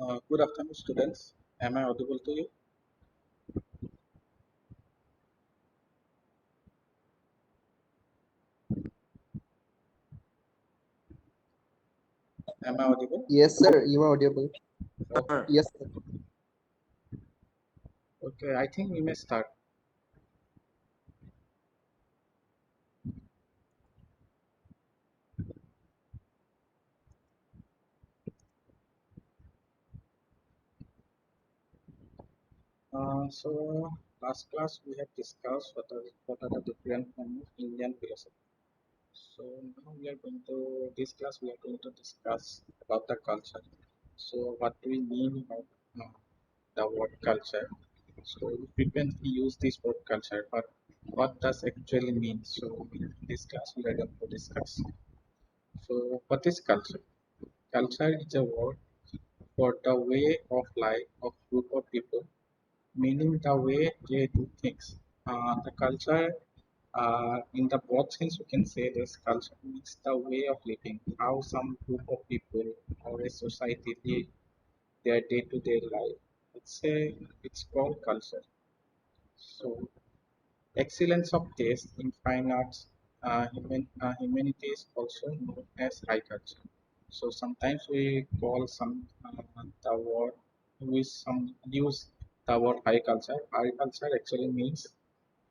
Good afternoon, students. Am I audible to you? Am I audible? Yes, sir. You are audible. Okay. Yes, sir. Okay, I think we may start. So, last class we have discussed what are the different forms of Indian philosophy. So now we are going to this class we are going to discuss about the culture. So what do we mean about the word culture? So we frequently use this word culture, but what does actually mean? So in this class we are going to discuss. So what is culture? Culture is a word for the way of life of group of people, meaning the way they do things. The culture, in the broad sense, we can say this culture means the way of living, how some group of people or a society live their day-to-day life. It's called culture. So excellence of taste in fine arts, humanity is also known as high culture. So sometimes we call the word we use the word high culture. High culture actually means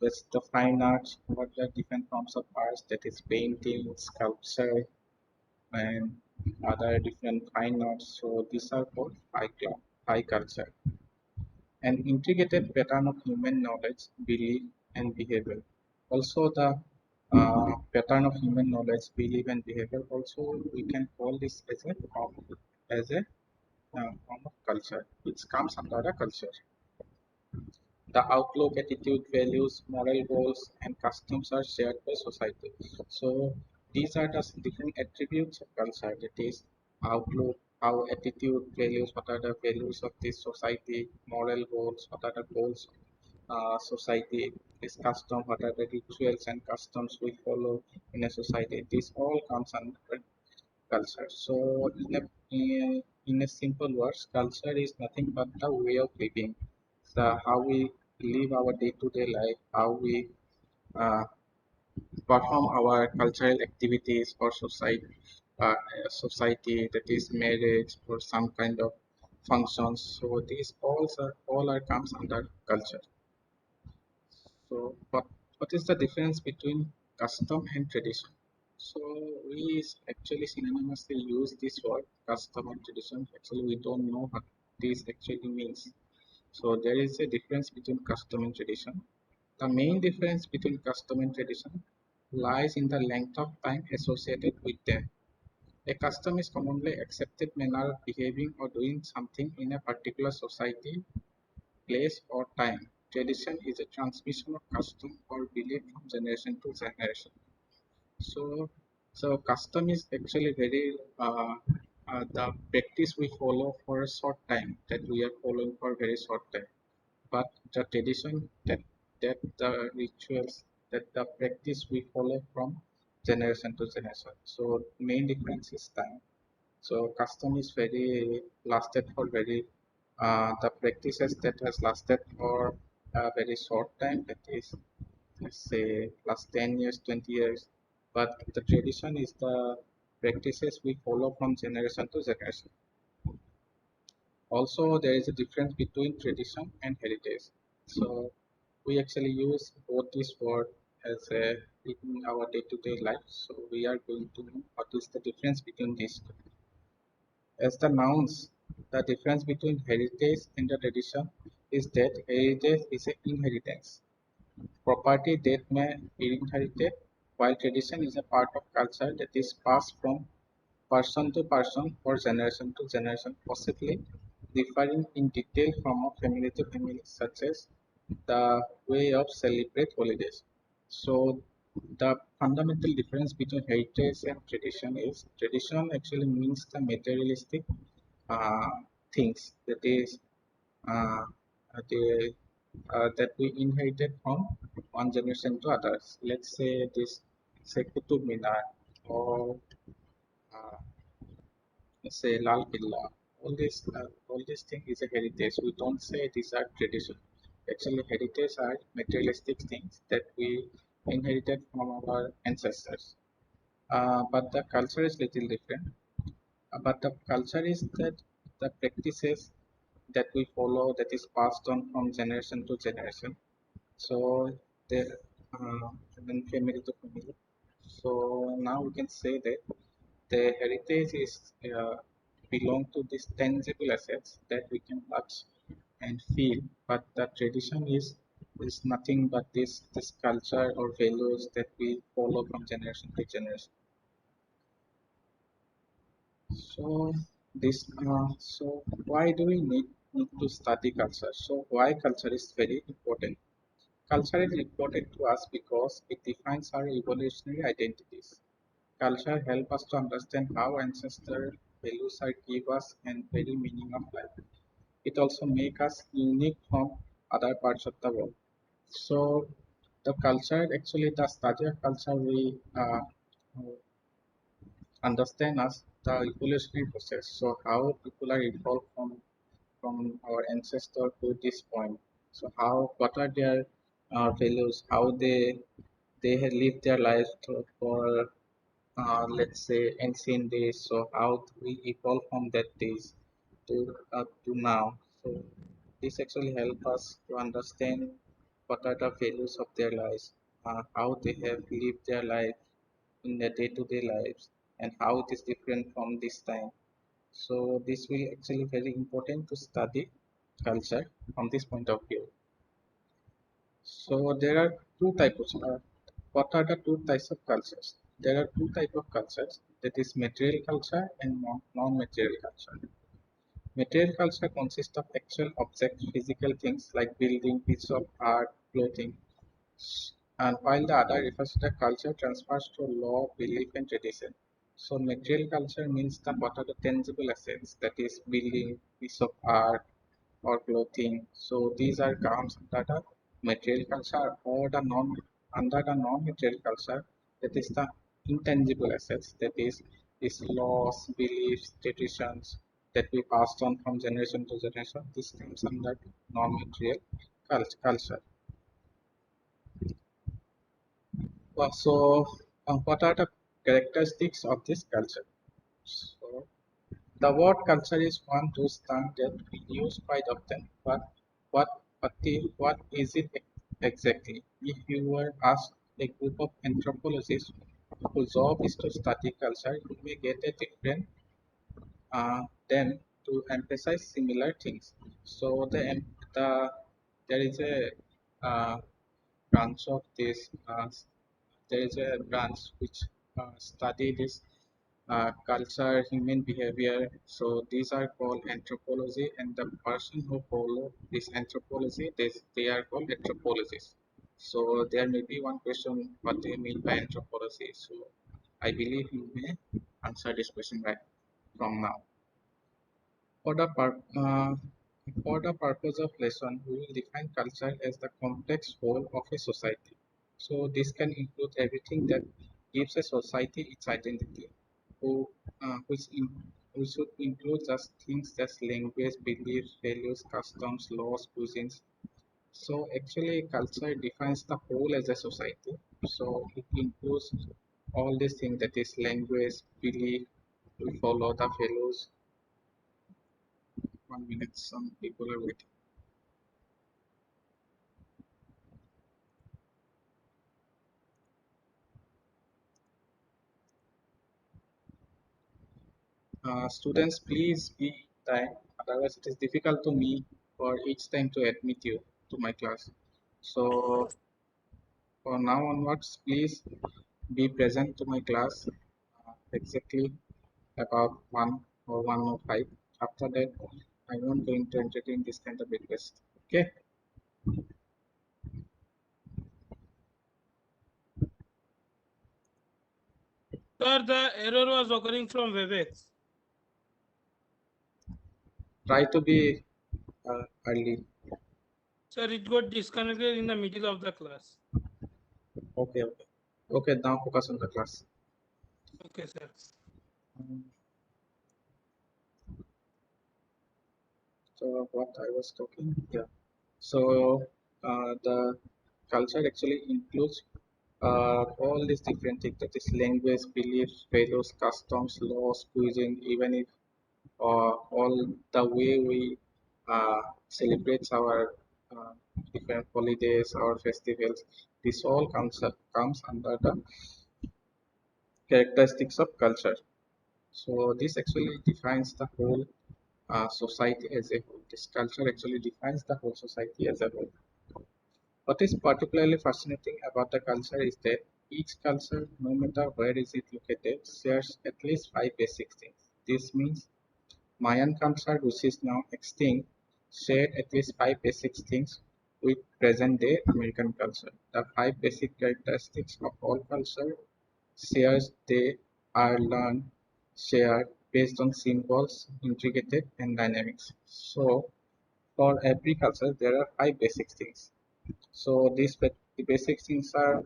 that's the fine arts, what the different forms of arts, that is painting, sculpture, and other different fine arts. So these are called high culture. An integrated pattern of human knowledge, belief, and behavior. Also, the pattern of human knowledge, belief, and behavior. Also, we can call this as a form of culture, which comes under the culture. The outlook, attitude, values, moral goals, and customs are shared by society. So these are the different attributes of culture. That is outlook, how attitude, values, what are the values of this society, moral goals, what are the goals of society, this custom, what are the rituals and customs we follow in a society. This all comes under culture. So in a simple words, culture is nothing but the way of living. So how we live our day-to-day life, how we uh, perform our cultural activities for society, that is marriage or some kind of functions. So these all are comes under culture. So what is the difference between custom and tradition? So we actually synonymously use this word custom and tradition. Actually, we don't know what this actually means. So there is a difference between custom and tradition. The main difference between custom and tradition lies in the length of time associated with them. A custom is commonly accepted manner of behaving or doing something in a particular society, place, or time. Tradition is a transmission of custom or belief from generation to generation. So, so custom is actually very the practice we follow for a short time, that we are following for a very short time. But the tradition, that the rituals, that the practice we follow from generation to generation. So main difference is time. So custom is very lasted for very the practices that has lasted for a very short time, that is let's say last 10 years, 20 years. But the tradition is the practices we follow from generation to generation. Also, there is a difference between tradition and heritage. So we actually use both this word as a in our day-to-day life. So we are going to know what is the difference between these two. As the nouns, the difference between heritage and the tradition is that heritage is an inheritance property that may be inherited, while tradition is a part of culture that is passed from person to person or generation to generation, possibly differing in detail from a family to family, such as the way of celebrate holidays. So the fundamental difference between heritage and tradition is tradition actually means the materialistic uh, things, that is uh, the, that we inherited from one generation to others. Let's say this, say Qutub Minar, or let's say Lal Killa. all this thing is a heritage. We don't say these are tradition. Actually, heritage are materialistic things that we inherited from our ancestors. But the culture is little different. But the culture is that the practices that we follow that is passed on from generation to generation. So they then family to family. So now we can say that the heritage is belong to these tangible assets that we can touch and feel, but the tradition is nothing but this culture or values that we follow from generation to generation. So so why do we need to study culture? So why culture is very important? Culture is important to us because it defines our evolutionary identities. Culture help us to understand how ancestral values are give us and very meaning of life. It also make us unique from other parts of the world. So the culture, actually the study of culture, we understand us the evolutionary process. So how people are evolved from our ancestor to this point. So how what are their values, how they have lived their lives for let's say ancient days. So how we evolve from that days to now. So this actually help us to understand what are the values of their lives, how they have lived their life in their day-to-day lives, and how it is different from this time. So this will actually very important to study culture from this point of view. So there are two types. What are the two types of cultures? There are two types of cultures. That is material culture and non-material culture. Material culture consists of actual objects, physical things like building, piece of art, clothing, and while the other refers to the culture transfers to law, belief, and tradition. So material culture means the what are the tangible assets, that is building, piece of art, or clothing. So these are counts under the material culture or the non under the non-material culture, that is the intangible assets, that is laws, beliefs, traditions that we passed on from generation to generation. This comes under non-material culture. What are the characteristics of this culture? So, the word culture is one those terms that we use quite often, but what is it exactly? If you were asked a group of anthropologists whose job is to study culture, you may get a different them to emphasize similar things. So the there is a branch of this. There is a branch which study this culture, human behavior. So these are called anthropology, and the person who follow this anthropology, they are called anthropologists. So there may be one question: what do you mean by anthropology? So I believe you may answer this question right from now. For the for the purpose of lesson, we will define culture as the complex whole of a society. So this can include everything that gives a society its identity, who, which should include just things as language, beliefs, values, customs, laws, cuisines. So actually, culture defines the whole as a society. So it includes all these things, that is language, belief, we follow the values. 1 minute, some people are waiting. Students, please be time. Otherwise, it is difficult to me for each time to admit you to my class. So, for now onwards, please be present to my class exactly about 1 or 1:05. After that, I won't going to entertain this kind of request. Okay. Sir, the error was occurring from WebEx. Try to be early. Sir, it got disconnected in the middle of the class. Okay. Okay. Okay. Now focus on the class. Okay, sir. Um, So what I was talking, yeah. So the culture actually includes all these different things, that is language, beliefs, values, customs, laws, cuisine, even if all the way we celebrate our uh, different holidays, our festivals, this all comes under the characteristics of culture. So this actually defines the whole society as a whole. This culture actually defines the whole society as a whole. What is particularly fascinating about the culture is that each culture, no matter where is it located, shares at least five basic things. This means Mayan culture, which is now extinct, shared at least five basic things with present-day American culture. The five basic characteristics of all culture shares they are learned, shared based on symbols, intricate and dynamics. So for every culture, there are five basic things. So the basic things are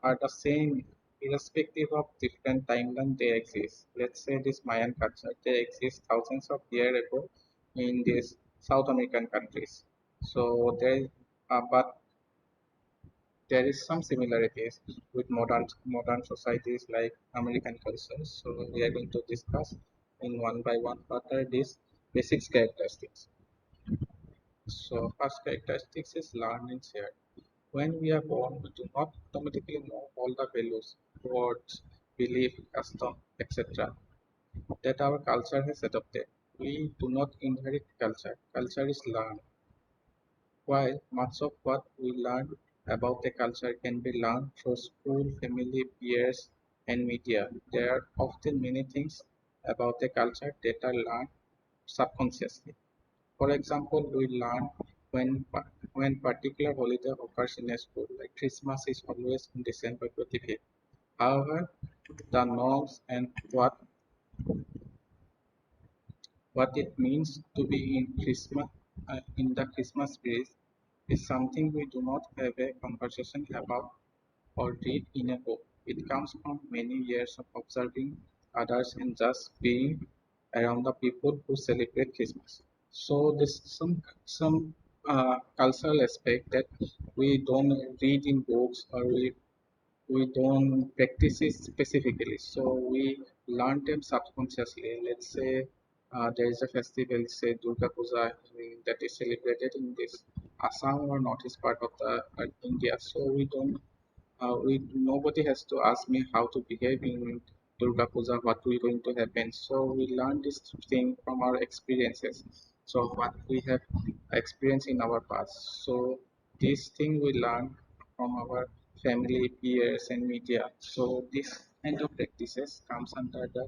the same irrespective of different timeline they exist. Let's say this Mayan culture, they exist thousands of years ago in these South American countries. So but there is some similarities with modern societies like American cultures. So we are going to discuss in one by one what are these basic characteristics. So first characteristics is learned and shared. When we are born, we do not automatically know all the values, words, belief, custom, etc. that our culture has adopted. We do not inherit culture. Culture is learned. While much of what we learn about a culture can be learned through school, family, peers, and media, there are often many things about a culture that are learned subconsciously. For example, we learn when particular holiday occurs in a school, like Christmas is always in December 25th. However, the norms and what it means to be in the Christmas spirit is something we do not have a conversation about or read in a book. It comes from many years of observing others and just being around the people who celebrate Christmas. So there's some cultural aspect that we don't read in books or we don't practice it specifically. So we learn them subconsciously. Let's say there is a festival, say Durga Puja, that is celebrated in this Assam or northeast part of the India. So we nobody has to ask me how to behave in Durga Puja, what will going to happen. So we learn this thing from our experiences. So what we have experienced in our past. So this thing we learn from our family, peers, and media. So this kind of practices comes under the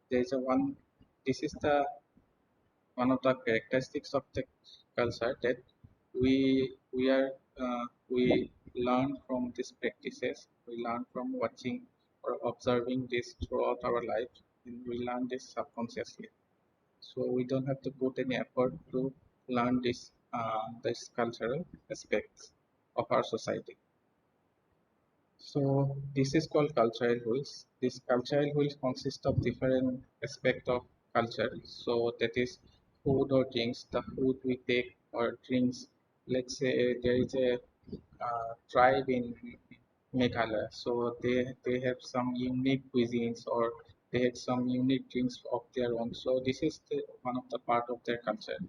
there is a one. This is the one of the characteristics of the culture that we learn from these practices. We learn from watching or observing this throughout our life, and we learn this subconsciously. So we don't have to put any effort to learn this cultural aspects of our society. So this is called cultural wheels. This cultural wheels consist of different aspect of culture. So that is food or drinks, the food we take or drinks. Let's say there is a tribe in Meghalaya, so they have some unique cuisines or they have some unique drinks of their own. So this is one of the part of their culture.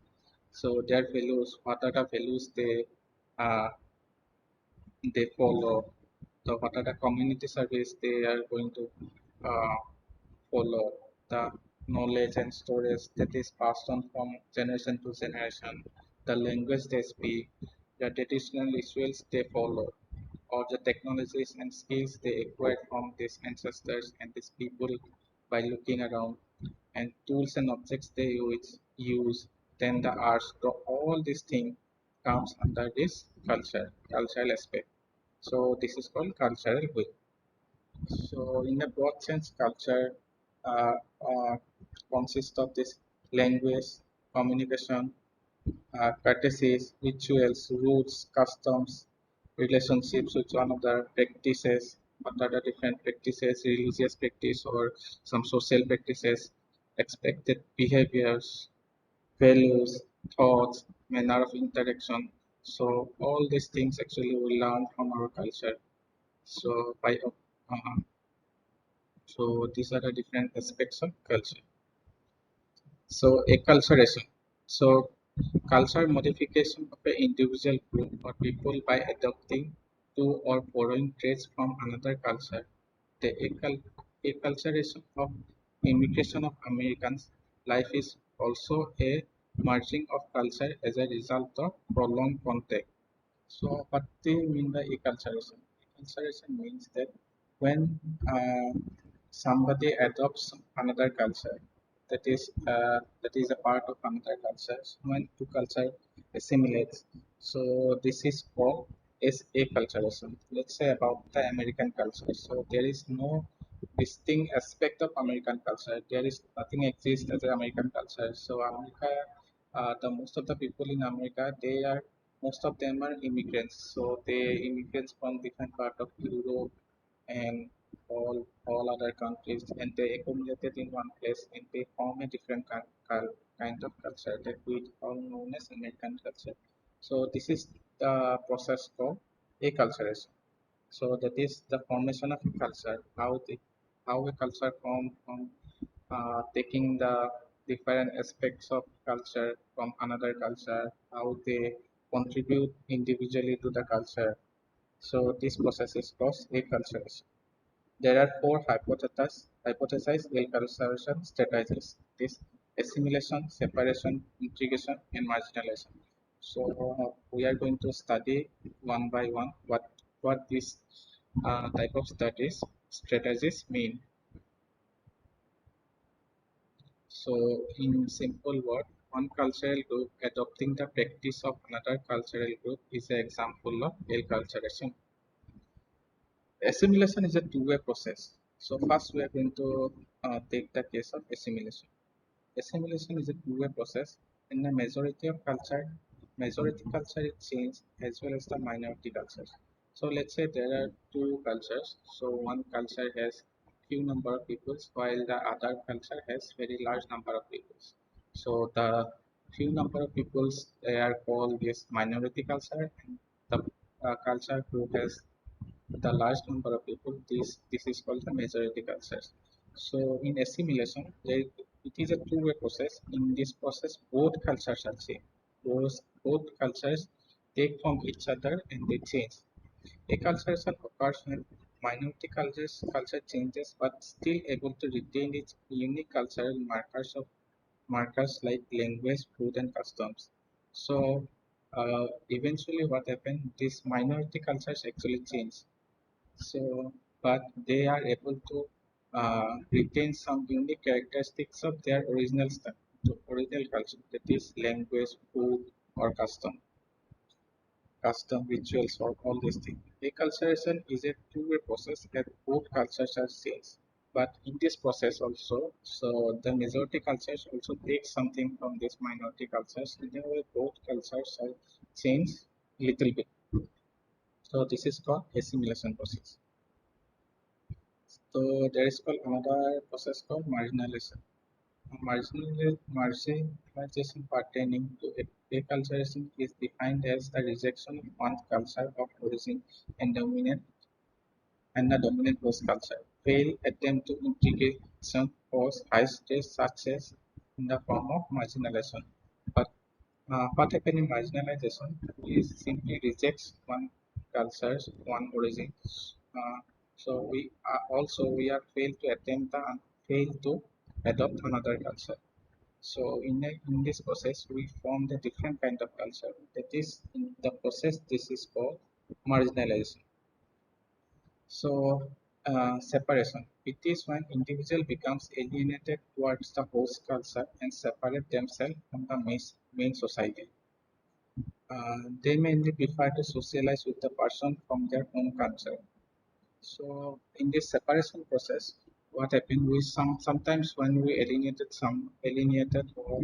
So their values, what are the values uh, they follow, the what are the community service they are going to uh, follow, the knowledge and storage that is passed on from generation to generation, the language they speak, the traditional rituals they follow, or the technologies and skills they acquired from these ancestors and these people by looking around, and tools and objects they use, then the arts, so all these things comes under this cultural aspect. So this is called cultural will. So in a broad sense, culture uh, uh, consists of this language, communication, courtesies, rituals, rules, customs, relationships with one another, practices, what are the different practices, religious practice or some social practices, expected behaviors, values. thoughts, manner of interaction. So all these things actually we learn from our culture. So so these are the different aspects of culture. So acculturation. So culture modification of an individual group or people by adopting to or borrowing traits from another culture. The acculturation of immigration of Americans' life is also a merging of culture as a result of prolonged contact. So, what do you mean by acculturation? Acculturation means that when somebody adopts another culture, that is a part of another culture. So when two culture assimilates, so this is called as acculturation. Let's say about the American culture. So there is no distinct aspect of American culture. There is nothing exists as an American culture. So America, the most of the people in America, they are most of them are immigrants. So they immigrants from different part of Europe and all other countries, and they accumulated in one place and they form a different kind of culture that we all known as American culture. So this is the process called acculturation. So that is the formation of a culture, how a culture form from taking the different aspects of culture from another culture, how they contribute individually to the culture. So this process is called acculturation. There are four hypothesized acculturation strategies: this assimilation, separation, integration, and marginalization. So we are going to study one by one what these type of studies strategies mean. So, in simple word, one cultural group adopting the practice of another cultural group is an example of acculturation. Assimilation is a two-way process. So, first we are going to take the case of assimilation. Assimilation is a two-way process. In the majority culture is changed as well as the minority cultures. So let's say there are two cultures. So one culture has few number of peoples while the other culture has very large number of peoples. So the few number of peoples they are called this minority culture, and the culture who has the large number of people, this is called the majority cultures. So in assimilation, it is a two-way process. In this process, both cultures are changed. Both cultures take from each other and they change. Acculturation occurs when minority culture changes but still able to retain its unique cultural markers like language, food, and customs. So eventually, what happened? These minority cultures actually change, so, but they are able to retain some unique characteristics of their original culture, that is language, food, or custom rituals, or all these things. Acculturation is a two-way process that both cultures are changed. But in this process also, so the majority cultures also take something from this minority cultures. In a way, both cultures are changed little bit. So this is called assimilation process. So there is called another process called marginalization. Marginalization pertaining to acculturation is defined as the rejection of one's culture of origin and the dominant host culture. Failed attempt to integration pose high stress such as in the form of marginalization. But what happens in marginalization is simply rejects one culture, one origin. Uh, so we are failed to attempt the fail to adopt another culture. So in this process, we form the different kind of culture. That is in the process. This is called marginalization. So separation. It is when individual becomes alienated towards the host culture and separate themselves from the main society. They mainly prefer to socialize with the person from their own culture. So in this separation process, what happened is sometimes when we alienated or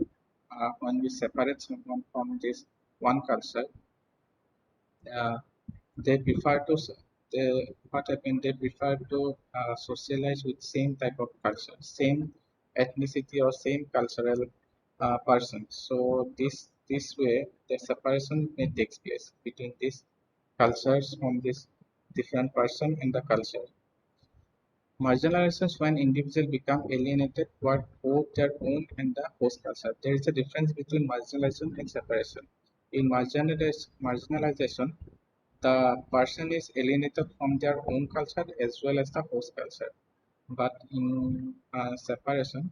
when we separate someone from this one culture, uh, they prefer to they what happened they prefer to socialize with same type of culture, same ethnicity or same cultural person. So this way, the separation may take place between these cultures from this different person in the culture. Marginalization when individuals become alienated toward both their own and the host culture. There is a difference between marginalization and separation. In marginalization, the person is alienated from their own culture as well as the host culture. But in separation,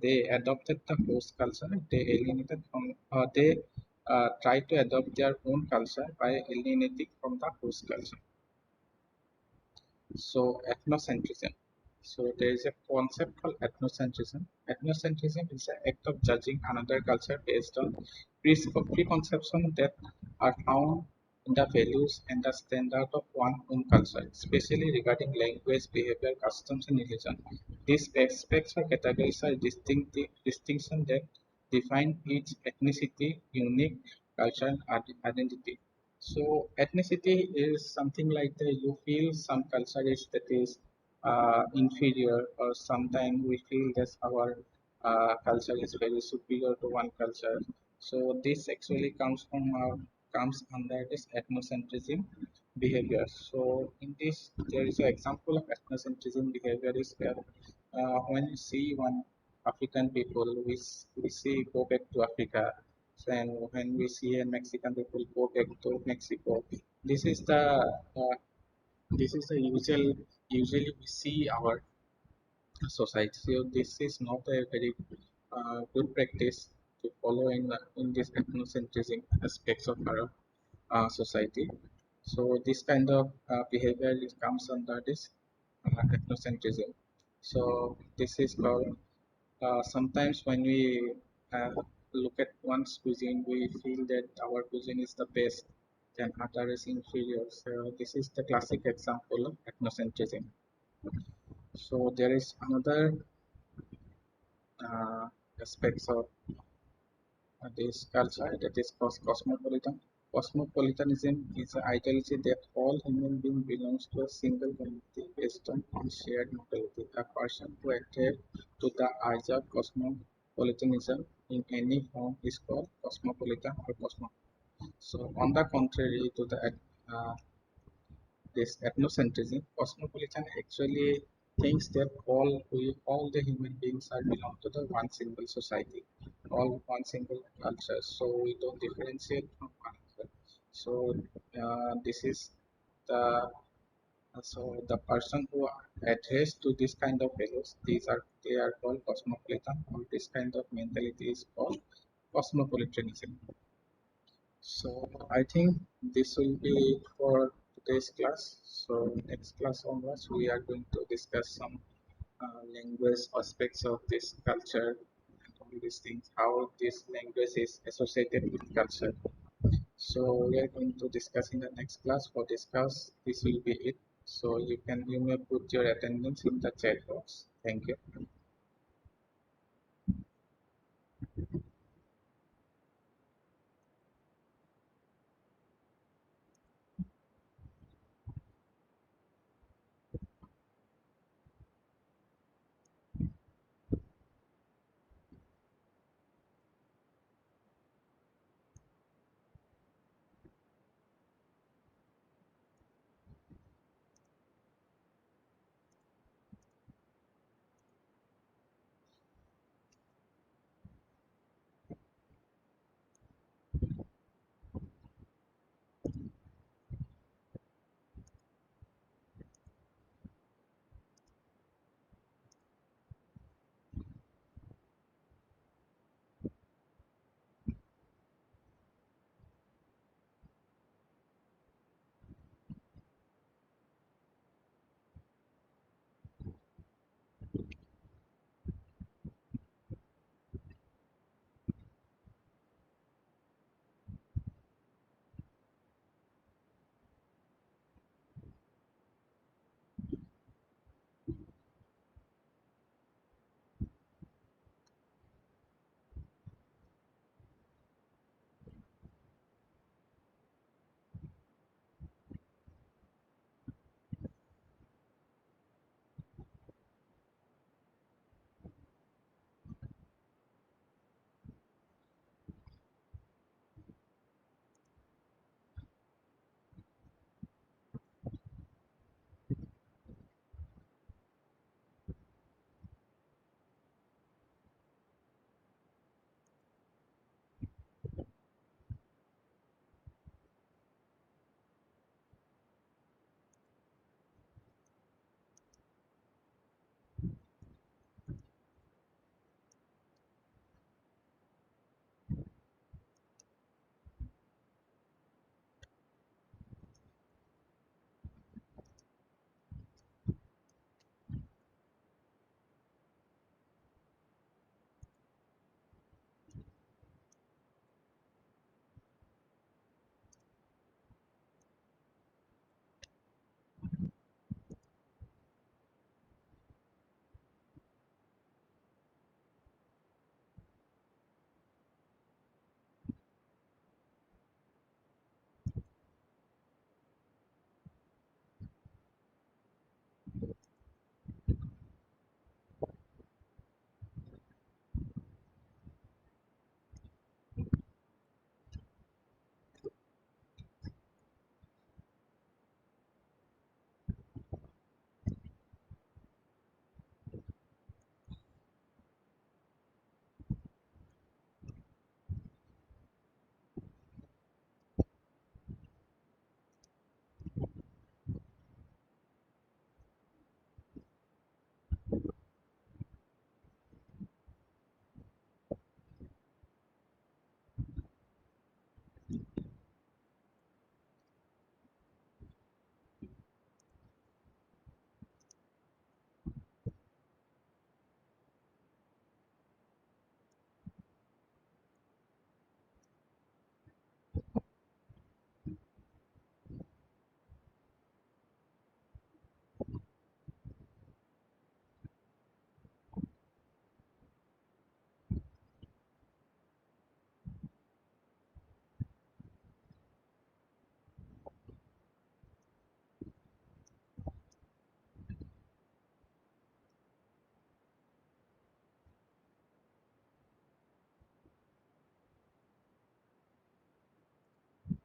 they adopted the host culture. They alienated from, they try to adopt their own culture by alienating from the host culture. So ethnocentrism. So there is a concept called ethnocentrism. Ethnocentrism is an act of judging another culture based on preconceptions that are found in the values and the standard of one own culture, especially regarding language, behavior, customs, and religion. These aspects or categories are distinction that define each ethnicity, unique culture, and identity. So ethnicity is something like that you feel some culture is that is inferior, or sometimes we feel that our culture is very superior to one culture. So this actually comes under this ethnocentrism behavior. So in this, there is an example of ethnocentrism behavior is where when you see one African people, we see go back to Africa, and when we see a Mexican people go back to Mexico. This is the usually we see our society. So this is not a very good practice to follow in this ethnocentrism aspects of our society. So this kind of behavior comes under this ethnocentrism. So this is called sometimes when we uh, look at one's cuisine, we feel that our cuisine is the best and other is inferior. So this is the classic example of ethnocentrism. So there is another aspects of this culture that is called cosmopolitan. Cosmopolitanism is an ideology that all human beings belongs to a single community based on shared morality. A person who adheres to the idea of cosmopolitanism in any form is called cosmopolitan or cosmo. So, on the contrary to the uh, this ethnocentrism, cosmopolitan actually thinks that all the human beings are belong to the one single society, all one single culture. So we don't differentiate from one another. So this is the the person who adheres to this kind of values, they are called cosmopolitan, or this kind of mentality is called cosmopolitanism. So I think this will be it for today's class. So next class onwards, we are going to discuss some language aspects of this culture and all these things, how this language is associated with culture. So we are going to discuss in the next class. For discuss, this will be it. So you may put your attendance in the chat box. Thank you.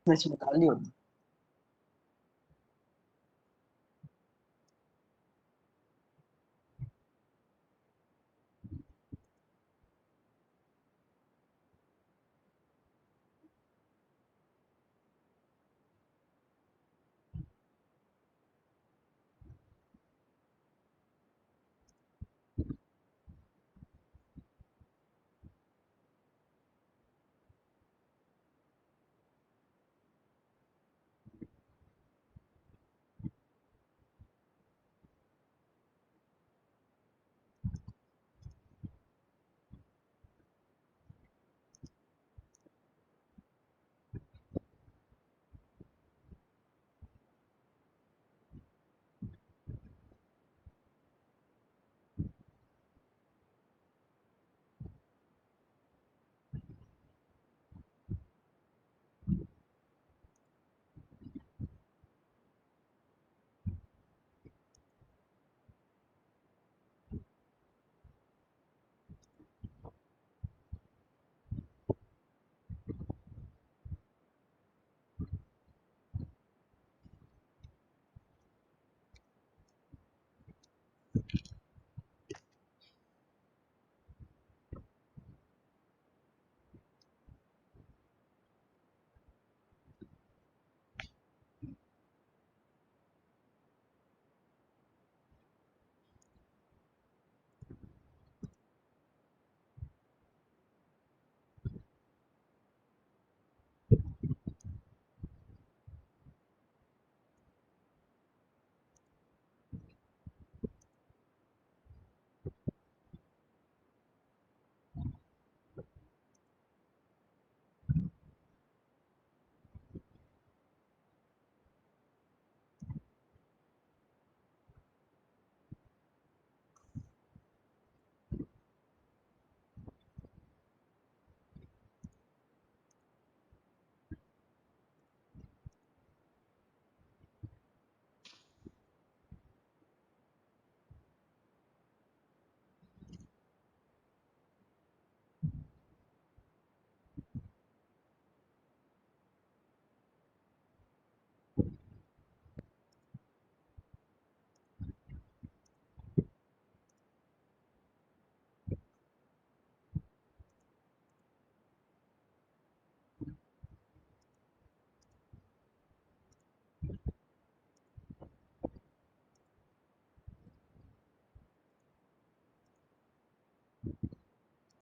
Cosmopolitanism.